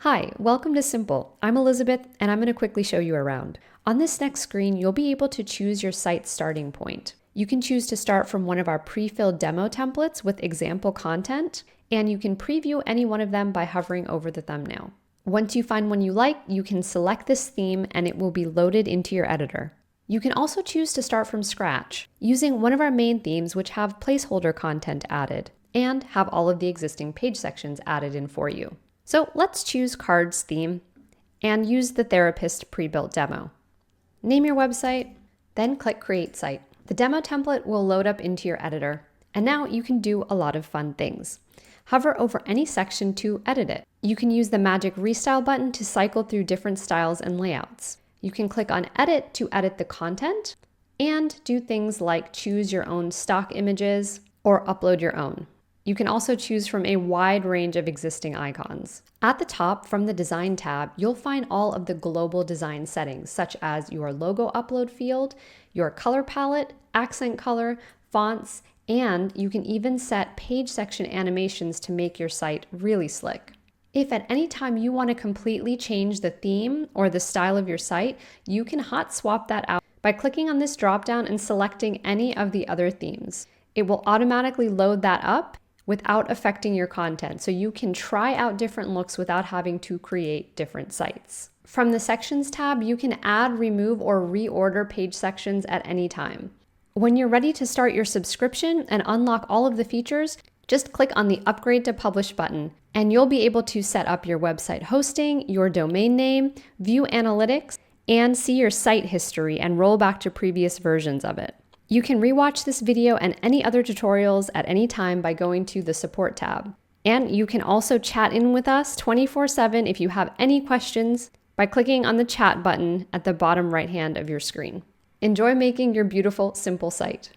Hi, welcome to Siimple. I'm Elizabeth, and I'm going to quickly show you around. On this next screen, you'll be able to choose your site's starting point. You can choose to start from one of our pre-filled demo templates with example content, and you can preview any one of them by hovering over the thumbnail. Once you find one you like, you can select this theme and it will be loaded into your editor. You can also choose to start from scratch, using one of our main themes which have placeholder content added, and have all of the existing page sections added in for you. So let's choose Cards theme and use the Therapist pre-built demo. Name your website, then click Create Site. The demo template will load up into your editor, and now you can do a lot of fun things. Hover over any section to edit it. You can use the magic Restyle button to cycle through different styles and layouts. You can click on Edit to edit the content, and do things like choose your own stock images or upload your own. You can also choose from a wide range of existing icons. At the top, from the Design tab, you'll find all of the global design settings, such as your logo upload field, your color palette, accent color, fonts, and you can even set page section animations to make your site really slick. If at any time you want to completely change the theme or the style of your site, you can hot swap that out by clicking on this dropdown and selecting any of the other themes. It will automatically load that up without affecting your content, so you can try out different looks without having to create different sites. From the Sections tab, you can add, remove, or reorder page sections at any time. When you're ready to start your subscription and unlock all of the features, just click on the Upgrade to Publish button, and you'll be able to set up your website hosting, your domain name, view analytics, and see your site history and roll back to previous versions of it. You can rewatch this video and any other tutorials at any time by going to the Support tab. And you can also chat in with us 24/7 if you have any questions by clicking on the chat button at the bottom right hand of your screen. Enjoy making your beautiful, simple site.